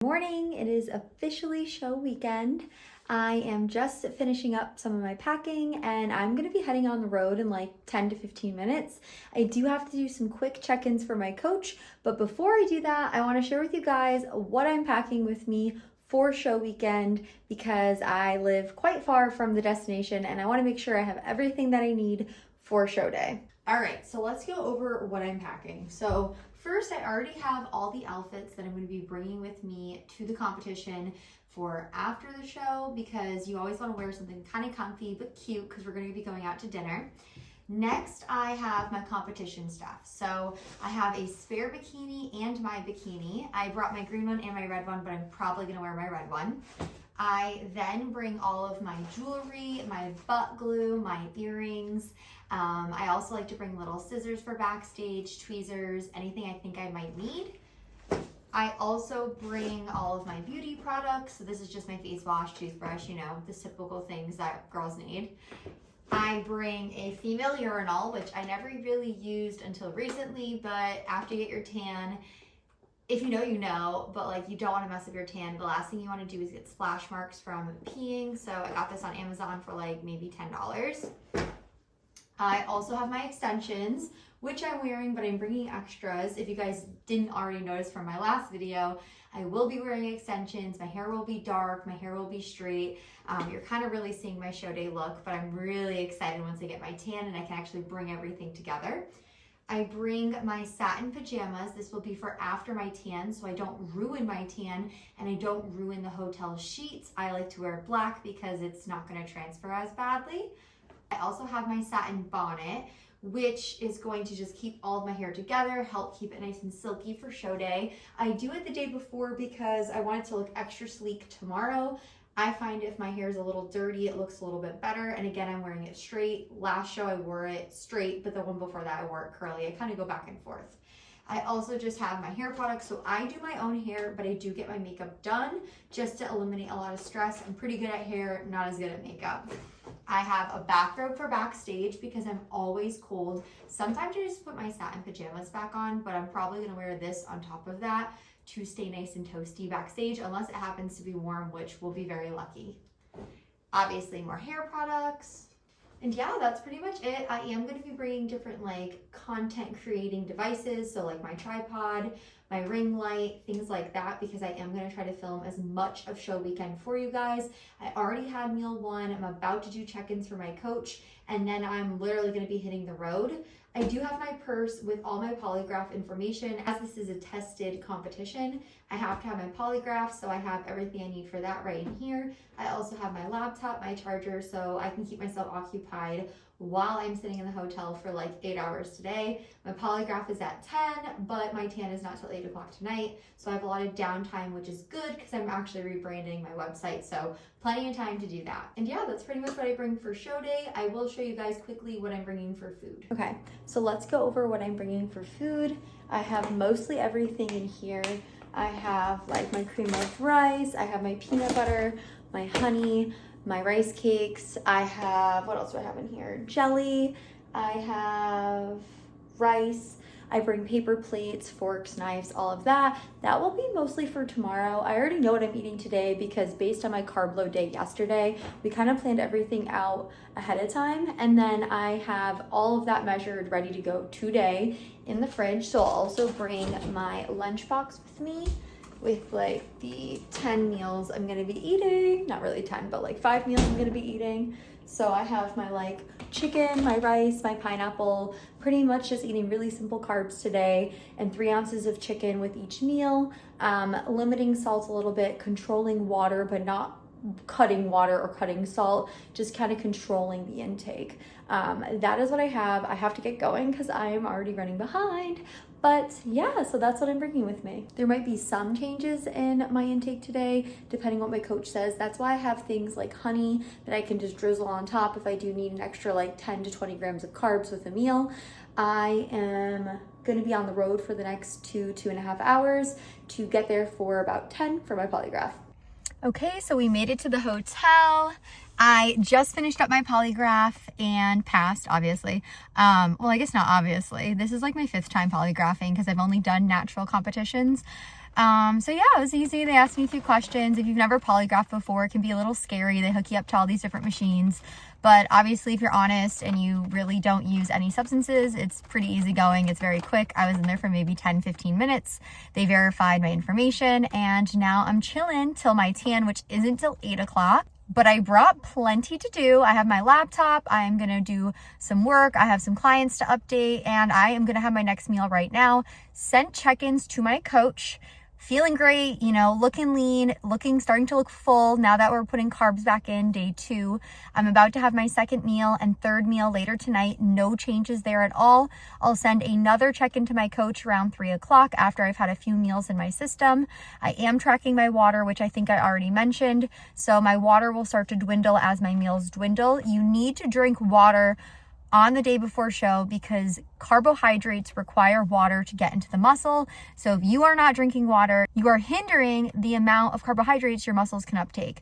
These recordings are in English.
Morning, it is officially show weekend. I am just finishing up some of my packing and I'm gonna be heading on the road in like 10 to 15 minutes. I do have to do some quick check-ins for my coach, but before I do that, I wanna share with you guys what I'm packing with me for show weekend because I live quite far from the destination and I wanna make sure I have everything that I need for show day. All right, so let's go over what I'm packing. So first, I already have all the outfits that I'm going to be bringing with me to the competition for after the show because you always want to wear something kind of comfy but cute because we're going to be going out to dinner. Next, I have my competition stuff. So I have a spare bikini and my bikini. I brought my green one and my red one, but I'm probably going to wear my red one. I then bring all of my jewelry, my butt glue, my earrings. I also like to bring little scissors for backstage, tweezers, anything I think I might need. I also bring all of my beauty products. So this is just my face wash, toothbrush, you know, the typical things that girls need. I bring a female urinal, which I never really used until recently, but after you get your tan, if you know, you know, but like you don't want to mess up your tan. The last thing you want to do is get splash marks from peeing. So I got this on Amazon for like maybe $10. I also have my extensions, which I'm wearing, but I'm bringing extras. If you guys didn't already notice from my last video, I will be wearing extensions. My hair will be dark, my hair will be straight. You're kind of really seeing my show day look, but I'm really excited once I get my tan and I can actually bring everything together. I bring my satin pajamas. This will be for after my tan, so I don't ruin my tan and I don't ruin the hotel sheets. I like to wear black because it's not going to transfer as badly. I also have my satin bonnet, which is going to just keep all of my hair together, help keep it nice and silky for show day. I do it the day before because I want it to look extra sleek tomorrow. I find if my hair is a little dirty, it looks a little bit better. And again, I'm wearing it straight. Last show I wore it straight, but the one before that I wore it curly. I kind of go back and forth. I also just have my hair products. So I do my own hair, but I do get my makeup done just to eliminate a lot of stress. I'm pretty good at hair, not as good at makeup. I have a bathrobe for backstage because I'm always cold. Sometimes I just put my satin pajamas back on, but I'm probably gonna wear this on top of that to stay nice and toasty backstage, unless it happens to be warm, which we'll be very lucky. Obviously more hair products. And yeah, that's pretty much it. I am going to be bringing different like content creating devices. So like my tripod, my ring light, things like that, because I am going to try to film as much of show weekend for you guys. I already had meal one. I'm about to do check-ins for my coach, and then I'm literally going to be hitting the road. I do have my purse with all my polygraph information. As this is a tested competition, I have to have my polygraph, so I have everything I need for that right in here. I also have my laptop, my charger, so I can keep myself occupied while I'm sitting in the hotel for like 8 hours today. My polygraph is at 10, but my tan is not till 8 o'clock tonight. So I have a lot of downtime, which is good because I'm actually rebranding my website. So plenty of time to do that. And yeah, that's pretty much what I bring for show day. I will show you guys quickly what I'm bringing for food. Okay, so let's go over what I'm bringing for food. I have mostly everything in here. I have like my cream of rice. I have my peanut butter, my honey, my rice cakes. I have, what else do I have in here? Jelly. I have rice. I bring paper plates, forks, knives, all of that. That will be mostly for tomorrow. I already know what I'm eating today because based on my carb load day yesterday, we kind of planned everything out ahead of time. And then I have all of that measured, ready to go today in the fridge. So I'll also bring my lunchbox with me with like the 10 meals I'm gonna be eating. Not really 10, but like 5 meals I'm gonna be eating. So I have my like chicken, my rice, my pineapple, pretty much just eating really simple carbs today, and 3 ounces of chicken with each meal. Limiting salt a little bit, controlling water, but not cutting water or cutting salt, just kind of controlling the intake. That is what I have. I have to get going because I am already running behind. But yeah, so that's what I'm bringing with me. There might be some changes in my intake today, depending what my coach says. That's why I have things like honey that I can just drizzle on top if I do need an extra like 10 to 20 grams of carbs with a meal. I am going to be on the road for the next 2.5 hours to get there for about 10 for my polygraph. Okay, so we made it to the hotel. I just finished up my polygraph and passed, obviously. Well, I guess not obviously. This is like my 5th time polygraphing because I've only done natural competitions. So yeah, it was easy. They asked me a few questions. If you've never polygraphed before, it can be a little scary. They hook you up to all these different machines. But obviously, if you're honest and you really don't use any substances, it's pretty easy going. It's very quick. I was in there for maybe 10, 15 minutes. They verified my information, and now I'm chilling till my tan, which isn't till 8 o'clock. But I brought plenty to do. I have my laptop. I'm going to do some work. I have some clients to update, and I am going to have my next meal right now. Sent check-ins to my coach. Feeling great, you know, looking lean, starting to look full now that we're putting carbs back in day 2. I'm about to have my 2nd meal and 3rd meal later tonight. No changes there at all. I'll send another check-in to my coach around 3 o'clock after I've had a few meals in my system. I am tracking my water, which I think I already mentioned. So my water will start to dwindle as my meals dwindle. You need to drink water on the day before show because carbohydrates require water to get into the muscle. So if you are not drinking water, you are hindering the amount of carbohydrates your muscles can uptake.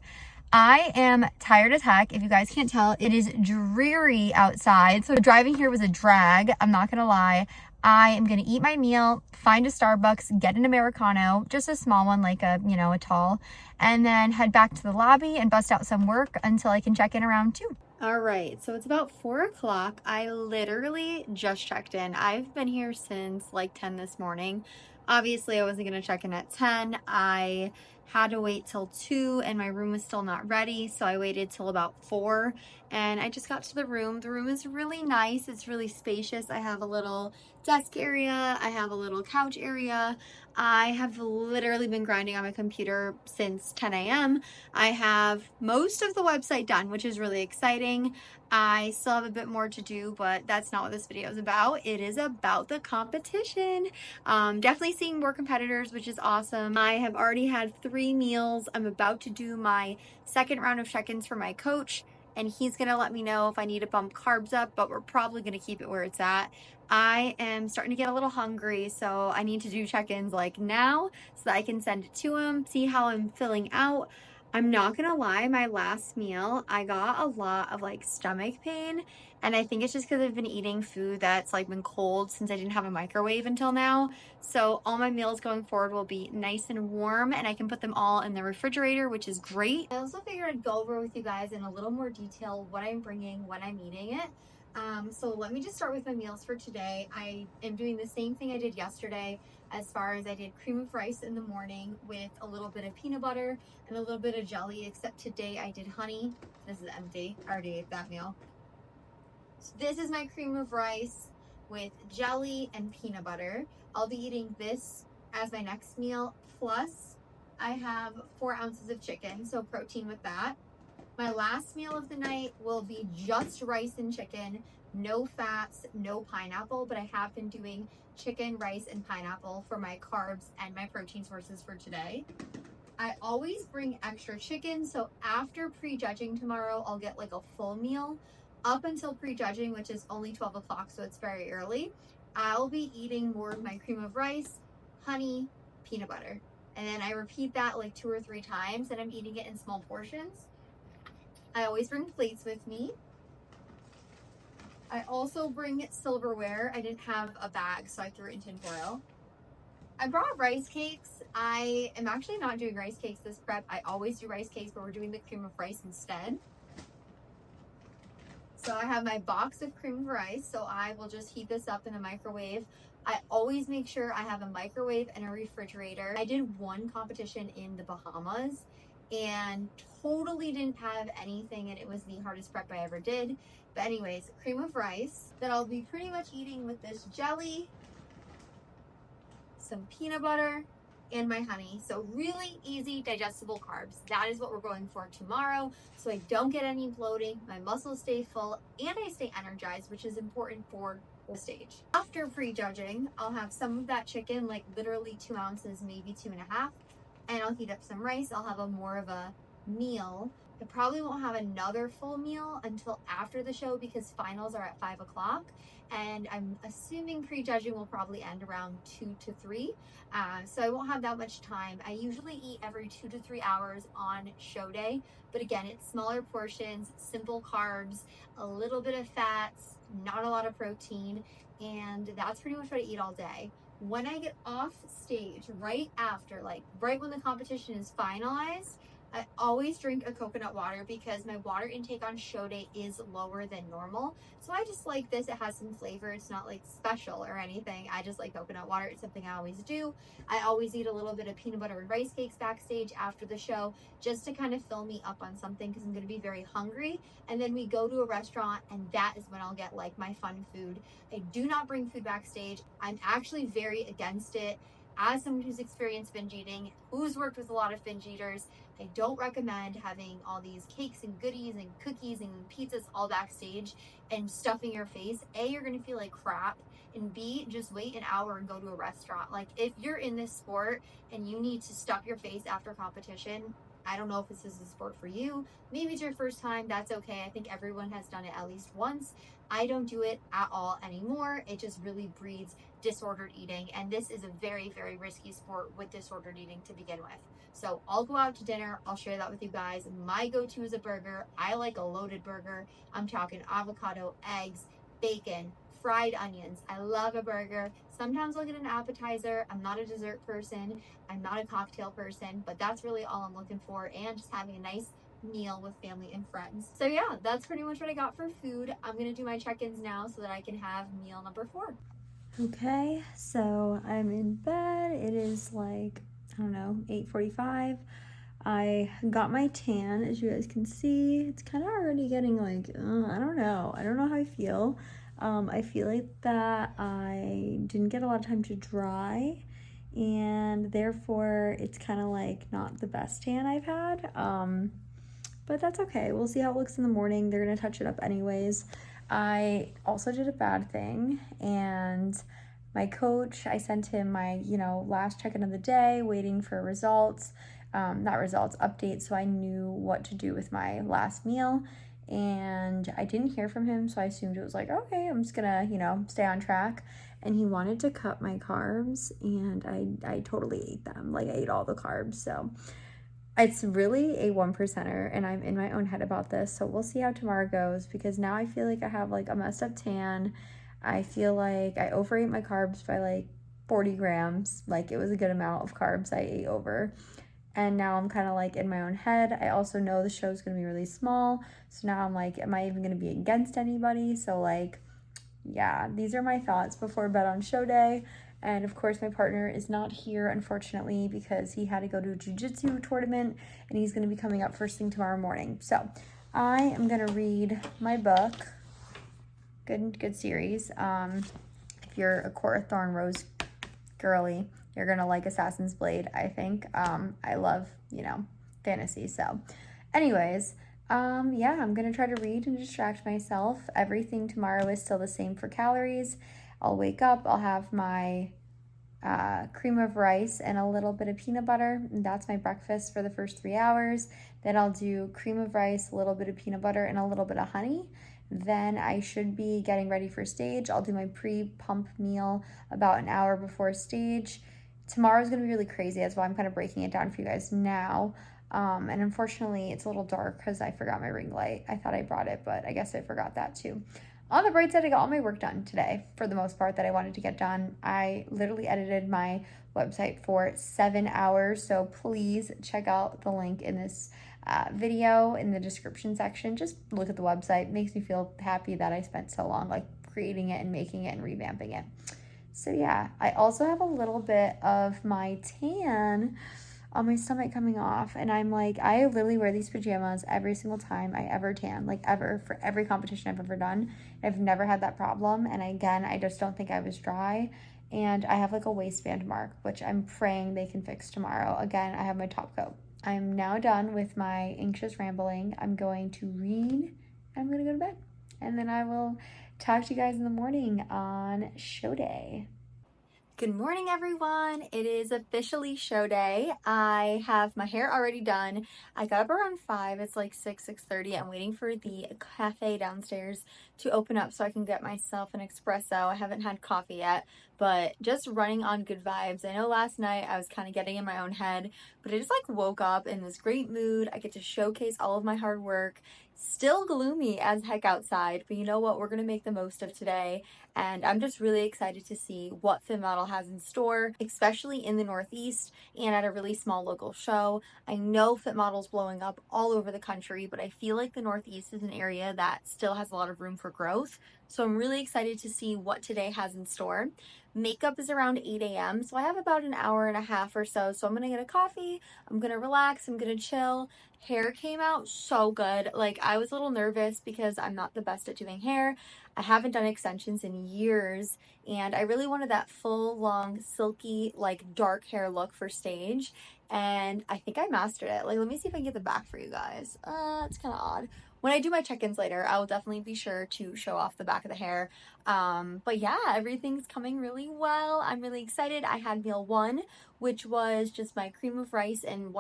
I am tired as heck. If you guys can't tell, it is dreary outside. So driving here was a drag. I'm not gonna lie. I am gonna eat my meal, find a Starbucks, get an Americano, just a small one, like a tall, and then head back to the lobby and bust out some work until I can check in around 2. All right, so it's about 4 o'clock. I literally just checked in. I've been here since like 10 this morning. Obviously, I wasn't gonna check in at 10. I had to wait till 2 and my room was still not ready, so I waited till about 4 and I just got to the room. The room is really nice. It's really spacious. I have a little desk area. I have a little couch area. I have literally been grinding on my computer since 10 a.m. I have most of the website done, which is really exciting. I still have a bit more to do, but that's not what this video is about. It is about the competition. Definitely seeing more competitors, which is awesome. I have already had 3 meals. I'm about to do my 2nd round of check-ins for my coach, and he's gonna let me know if I need to bump carbs up, but we're probably gonna keep it where it's at. I am starting to get a little hungry, so I need to do check-ins like now so that I can send it to him, see how I'm filling out. I'm not gonna lie, my last meal, I got a lot of like stomach pain, and I think it's just because I've been eating food that's like been cold since I didn't have a microwave until now. So all my meals going forward will be nice and warm, and I can put them all in the refrigerator, which is great. I also figured I'd go over with you guys in a little more detail what I'm bringing when I'm eating it. So let me just start with my meals for today. I am doing the same thing I did yesterday as far as I did cream of rice in the morning with a little bit of peanut butter and a little bit of jelly, except today I did honey. This is empty. I already ate that meal. So this is my cream of rice with jelly and peanut butter. I'll be eating this as my next meal, plus I have 4 ounces of chicken, so protein with that. My last meal of the night will be just rice and chicken, no fats, no pineapple, but I have been doing chicken, rice, and pineapple for my carbs and my protein sources for today. I always bring extra chicken, so after prejudging tomorrow, I'll get like a full meal. Up until prejudging, which is only 12 o'clock, so it's very early, I'll be eating more of my cream of rice, honey, peanut butter. And then I repeat that like 2 or 3 times, and I'm eating it in small portions. I always bring plates with me. I also bring silverware. I didn't have a bag, so I threw it in tin foil. I brought rice cakes. I am actually not doing rice cakes this prep. I always do rice cakes, but we're doing the cream of rice instead. So I have my box of cream of rice, so I will just heat this up in the microwave. I always make sure I have a microwave and a refrigerator. I did one competition in the Bahamas and totally didn't have anything, and it was the hardest prep I ever did. But anyways, cream of rice that I'll be pretty much eating with this jelly, some peanut butter, and my honey. So really easy digestible carbs. That is what we're going for tomorrow, so I don't get any bloating, my muscles stay full, and I stay energized, which is important for the stage. After prejudging, I'll have some of that chicken, like literally 2 ounces, maybe 2.5, and I'll heat up some rice. I'll have more of a meal I probably won't have another full meal until after the show because finals are at 5 o'clock. And I'm assuming prejudging will probably end around 2 to 3. So I won't have that much time. I usually eat every 2 to 3 hours on show day. But again, it's smaller portions, simple carbs, a little bit of fats, not a lot of protein. And that's pretty much what I eat all day. When I get off stage, right after, like right when the competition is finalized, I always drink a coconut water because my water intake on show day is lower than normal. So I just like this. It has some flavor. It's not like special or anything. I just like coconut water. It's something I always do. I always eat a little bit of peanut butter and rice cakes backstage after the show just to kind of fill me up on something because I'm going to be very hungry. And then we go to a restaurant and that is when I'll get like my fun food. I do not bring food backstage. I'm actually very against it. As someone who's experienced binge eating, who's worked with a lot of binge eaters, I don't recommend having all these cakes and goodies and cookies and pizzas all backstage and stuffing your face. A, you're going to feel like crap. And B, just wait an hour and go to a restaurant. Like if you're in this sport and you need to stuff your face after competition, I don't know if this is a sport for you. Maybe it's your first time. That's okay. I think everyone has done it at least once. I don't do it at all anymore. It just really breeds disordered eating. And this is a very, very risky sport with disordered eating to begin with. So I'll go out to dinner. I'll share that with you guys. My go-to is a burger. I like a loaded burger. I'm talking avocado, eggs, bacon, fried onions. I love a burger. Sometimes I'll get an appetizer. I'm not a dessert person. I'm not a cocktail person, but that's really all I'm looking for. And just having a nice meal with family and friends. So yeah, that's pretty much what I got for food. I'm gonna do my check-ins now so that I can have meal number 4. Okay, so I'm in bed. It is like, I don't know, 8:45. I got my tan, as you guys can see. It's kind of already getting like, I don't know. I don't know how I feel. I feel like that I didn't get a lot of time to dry, and therefore it's kind of like not the best tan I've had. But that's okay. We'll see how it looks in the morning. They're gonna touch it up anyways. I also did a bad thing, and my coach, I sent him my, last check-in of the day, waiting for results, not results, updates, so I knew what to do with my last meal. And I didn't hear from him, so I assumed it was like, okay, I'm just gonna, stay on track. And he wanted to cut my carbs, and I totally ate them. Like, I ate all the carbs, so it's really a 1%er, and I'm in my own head about this. So we'll see how tomorrow goes, because now I feel like I have like a messed up tan. I feel like I overate my carbs by like 40 grams. Like it was a good amount of carbs I ate over. And now I'm kind of like in my own head. I also know the show's going to be really small. So now I'm like, am I even going to be against anybody? So like, yeah, these are my thoughts before bed on show day. And of course, my partner is not here, unfortunately, because he had to go to a jiu-jitsu tournament, and he's going to be coming up first thing tomorrow morning. So I am going to read my book. Good series. If you're a Court of Thorn Rose girly, you're going to like Assassin's Blade, I think. I love, fantasy. So anyways, yeah, I'm going to try to read and distract myself. Everything tomorrow is still the same for calories. I'll wake up, I'll have my cream of rice and a little bit of peanut butter. And that's my breakfast for the first 3 hours. Then I'll do cream of rice, a little bit of peanut butter, and a little bit of honey. Then I should be getting ready for stage. I'll do my pre-pump meal about an hour before stage. Tomorrow's going to be really crazy. That's why I'm kind of breaking it down for you guys now. And unfortunately, it's a little dark because I forgot my ring light. I thought I brought it, but I guess I forgot that too. On the bright side, I got all my work done today, for the most part, that I wanted to get done. I literally edited my website for 7 hours, so please check out the link in this video in the description section. Just look at the website. It makes me feel happy that I spent so long like creating it and making it and revamping it. So yeah, I also have a little bit of my tan on my stomach coming off, and I'm like, I literally wear these pajamas every single time I ever tan, like ever, for every competition I've ever done. I've never had that problem, and again, I just don't think I was dry, and I have like a waistband mark, which I'm praying they can fix tomorrow. Again, I have my top coat. I'm now done with my anxious rambling. I'm going to read, I'm going to go to bed, and then I will talk to you guys in the morning on show day. Good morning, everyone. It is officially show day. I have my hair already done. I got up around 5. It's like 6:30. I'm waiting for the cafe downstairs to open up so I can get myself an espresso. I haven't had coffee yet, but just running on good vibes. I know last night I was kind of getting in my own head, but I just like woke up in this great mood. I get to showcase all of my hard work. Still gloomy as heck outside, but you know what? We're going to make the most of today. And I'm just really excited to see what Fit Model has in store, especially in the Northeast and at a really small local show. I know Fit Model's blowing up all over the country, but I feel like the Northeast is an area that still has a lot of room for growth. So I'm really excited to see what today has in store. Makeup is around 8 a.m., so I have about an hour and a half or so. So I'm gonna get a coffee, I'm gonna relax, I'm gonna chill. Hair came out so good. Like, I was a little nervous because I'm not the best at doing hair. I haven't done extensions in years, and I really wanted that full, long, silky, like dark hair look for stage, and I think I mastered it. Like, let me see if I can get the back for you guys. It's kind of odd. When I do my check-ins later, I will definitely be sure to show off the back of the hair. But yeah, everything's coming really well. I'm really excited. I had meal 1, which was just my cream of rice and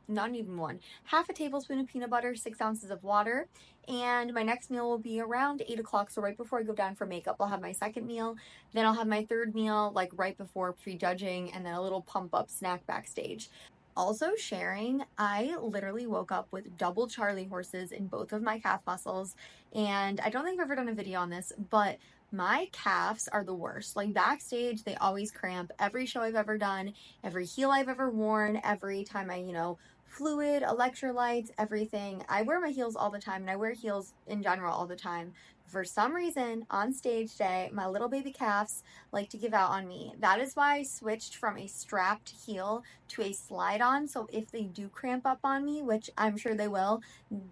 not even one, half a tablespoon of peanut butter, 6 ounces of water. And my next meal will be around 8 o'clock. So right before I go down for makeup, I'll have my second meal. Then I'll have my third meal, like right before prejudging, and then a little pump up snack backstage. Also sharing, I literally woke up with double Charlie horses in both of my calf muscles. And I don't think I've ever done a video on this, but my calves are the worst. Like, backstage, they always cramp. Every show I've ever done, every heel I've ever worn, every time I, fluid, electrolytes, everything. I wear my heels all the time, and I wear heels in general all the time. For some reason, on stage day, my little baby calves like to give out on me. That is why I switched from a strapped heel to a slide on. So if they do cramp up on me, which I'm sure they will,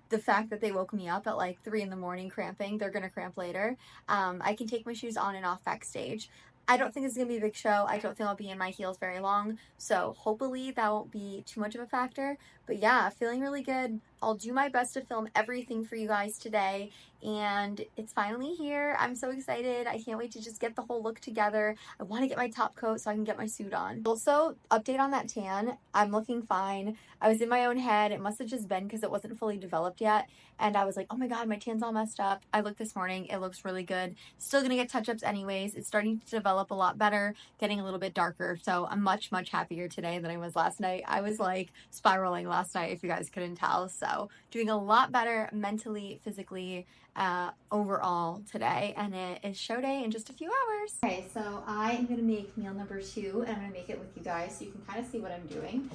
the fact that they woke me up at like 3 in the morning cramping, they're going to cramp later. I can take my shoes on and off backstage. I don't think it's going to be a big show. I don't think I'll be in my heels very long. So hopefully that won't be too much of a factor. But yeah, feeling really good. I'll do my best to film everything for you guys today. And it's finally here. I'm so excited. I can't wait to just get the whole look together. I want to get my top coat so I can get my suit on. Also, update on that tan. I'm looking fine. I was in my own head. It must have just been because it wasn't fully developed yet. And I was like, oh my God, my tan's all messed up. I looked this morning. It looks really good. Still gonna get touch-ups anyways. It's starting to develop a lot better, getting a little bit darker. So I'm much, much happier today than I was last night. I was like spiraling last night, if you guys couldn't tell. So doing a lot better mentally, physically, overall today, and it is show day in just a few hours. Okay, so I am gonna make meal number 2, and I'm gonna make it with you guys so you can kind of see what I'm doing.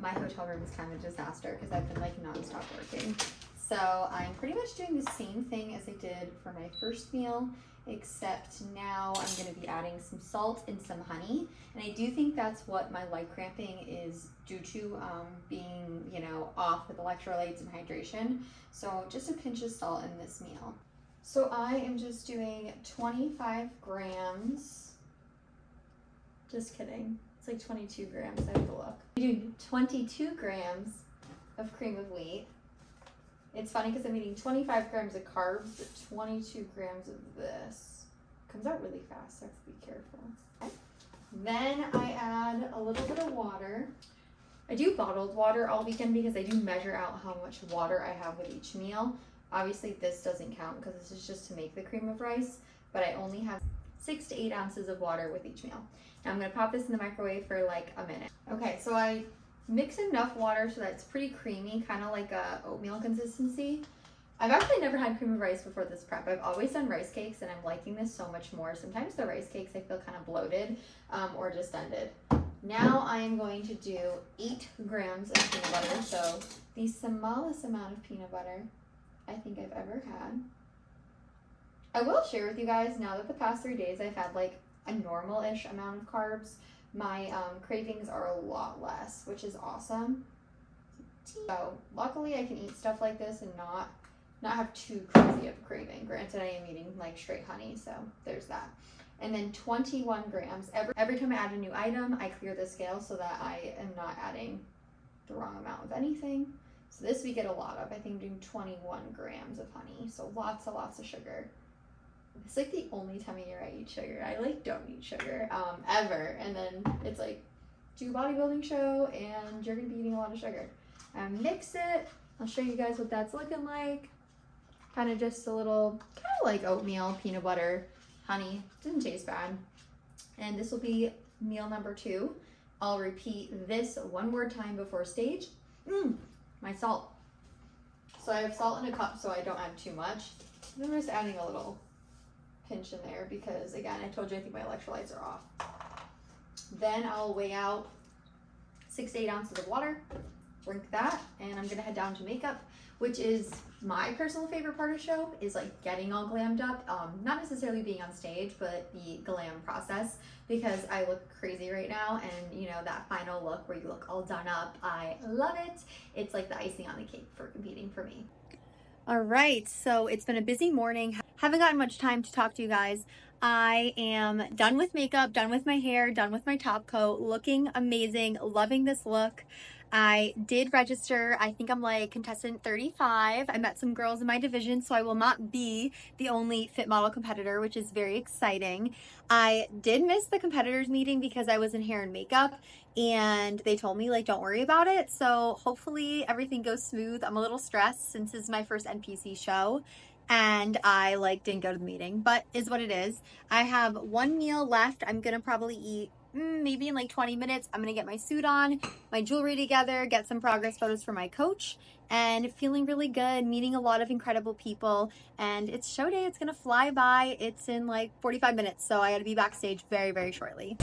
My hotel room is kind of a disaster because I've been like non-stop working. So I'm pretty much doing the same thing as I did for my first meal, except now I'm going to be adding some salt and some honey. And I do think that's what my leg cramping is due to, being, off with electrolytes and hydration. So just a pinch of salt in this meal. So I am just doing 25 grams. Just kidding. It's like 22 grams. I have to look. I'm doing 22 grams of cream of wheat. It's funny because I'm eating 25 grams of carbs, but 22 grams of this. Comes out really fast, so I have to be careful. Okay. Then I add a little bit of water. I do bottled water all weekend because I do measure out how much water I have with each meal. Obviously this doesn't count because this is just to make the cream of rice, but I only have 6 to 8 ounces of water with each meal. Now I'm gonna pop this in the microwave for like a minute. Okay, so I mix enough water so that it's pretty creamy, kind of like a oatmeal consistency. I've actually never had cream of rice before this prep. I've always done rice cakes, and I'm liking this so much more. Sometimes the rice cakes I feel kind of bloated or distended. Now I am going to do 8 grams of peanut butter, so the smallest amount of peanut butter I think I've ever had. I will share with you guys, now that the past 3 days I've had like a normal-ish amount of carbs, my cravings are a lot less, which is awesome. So luckily I can eat stuff like this and not have too crazy of a craving. Granted, I am eating like straight honey, so there's that. And then 21 grams. Every time I add a new item, I clear the scale so that I am not adding the wrong amount of anything. So this we get a lot of. I think I'm doing 21 grams of honey, so lots and lots of sugar. It's like the only time of year I eat sugar. I like don't eat sugar ever, and then it's like do a bodybuilding show and you're gonna be eating a lot of sugar. Mix it. I'll show you guys what that's looking like. Kind of just a little, kind of like oatmeal, peanut butter, honey. Didn't taste bad. And this will be meal number 2. I'll repeat this one more time before stage. My salt. So I have salt in a cup so I don't add too much. I'm just adding a little pinch in there because, again, I told you I think my electrolytes are off. Then I'll weigh out 6 to 8 ounces of water, drink that, and I'm gonna head down to makeup, which is my personal favorite part of the show, is like getting all glammed up. Not necessarily being on stage, but the glam process, because I look crazy right now, and you know, that final look where you look all done up, I love it. It's like the icing on the cake for competing for me. All right, so it's been a busy morning. Haven't gotten much time to talk to you guys. I am done with makeup, done with my hair, done with my top coat, looking amazing, loving this look. I did register. I think I'm like contestant 35. I met some girls in my division, so I will not be the only fit model competitor, which is very exciting. I did miss the competitors meeting because I was in hair and makeup, and they told me like, don't worry about it. So hopefully everything goes smooth. I'm a little stressed since this is my first NPC show, and I like didn't go to the meeting, but is what it is. I have one meal left. I'm gonna probably eat maybe in like 20 minutes. I'm gonna get my suit on, my jewelry together, get some progress photos for my coach, and feeling really good, meeting a lot of incredible people. And it's show day. It's gonna fly by. It's in like 45 minutes, so I gotta be backstage very, very shortly.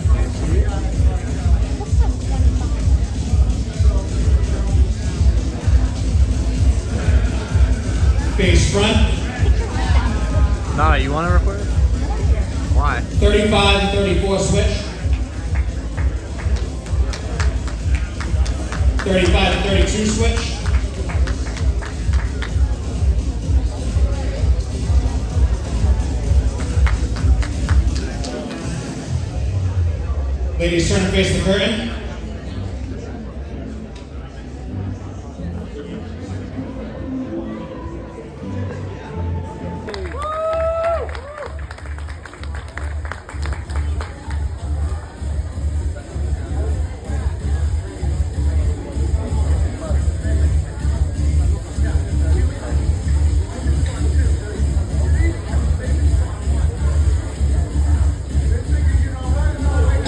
Face front. Nah, you want to record it? Why? 35 and 34 switch. 35 and 32 switch. Ladies, turn and face the curtain.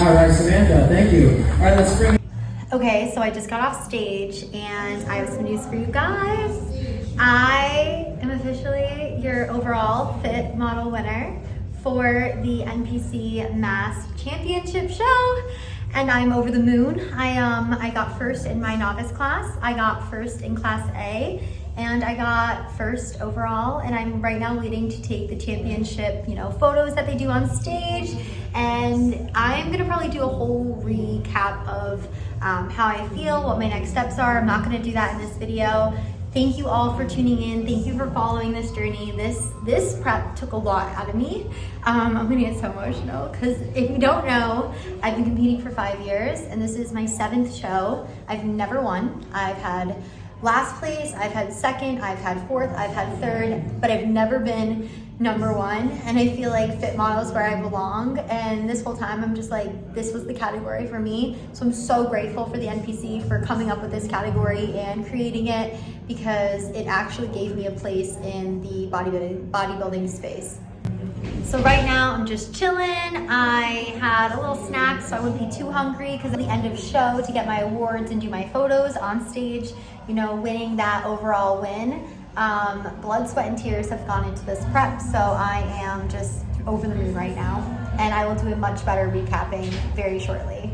All right, Samantha, thank you. All right, let's bring. Okay, so I just got off stage and I have some news for you guys. I am officially your overall fit model winner for the NPC Mass Championship show, and I'm over the moon. I got first in my novice class, I got first in class A, and I got first overall, and I'm right now waiting to take the championship, photos that they do on stage. And I'm gonna probably do a whole recap of how I feel, what my next steps are. I'm not gonna do that in this video. Thank you all for tuning in. Thank you for following this journey. This prep took a lot out of me. I'm gonna get so emotional because if you don't know, I've been competing for 5 years and this is my 7th show. I've never won. I've had last place, I've had second, I've had fourth, I've had third, but I've never been number 1. And I feel like fit model is where I belong. And this whole time I'm just like, this was the category for me. So I'm so grateful for the NPC for coming up with this category and creating it, because it actually gave me a place in the bodybuilding space. So right now I'm just chilling. I had a little snack so I wouldn't be too hungry, because at the end of show to get my awards and do my photos on stage, winning that overall win. Blood, sweat, and tears have gone into this prep, so I am just over the moon right now, and I will do a much better recapping very shortly.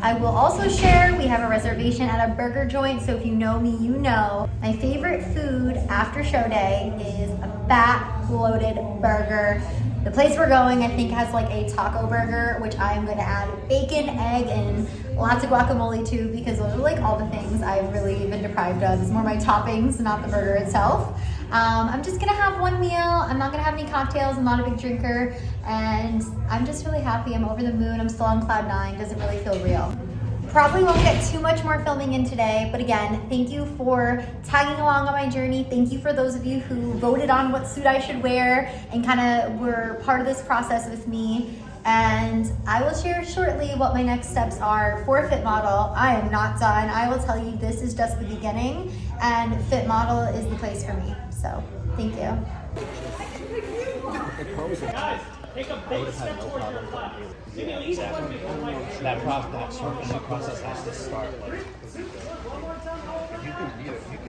I will also share, we have a reservation at a burger joint, so if you know me, you know. My favorite food after show day is a fat-loaded burger. The place we're going, I think, has like a taco burger, which I am going to add bacon, egg, and lots of guacamole too, because those are like all the things I've really been deprived of. It's more my toppings, not the burger itself. I'm just gonna have one meal. I'm not gonna have any cocktails. I'm not a big drinker, and I'm just really happy. I'm over the moon. I'm still on cloud 9. Doesn't really feel real. Probably won't get too much more filming in today, but again, thank you for tagging along on my journey. Thank you for those of you who voted on what suit I should wear and kind of were part of this process with me. And I will share shortly what my next steps are for Fit Model. I am not done. I will tell you this is just the beginning, and Fit Model is the place for me. So thank you. Guys, take a big step towards your left. Give me at least 1 meter. That process has to start. Like, One more time. you can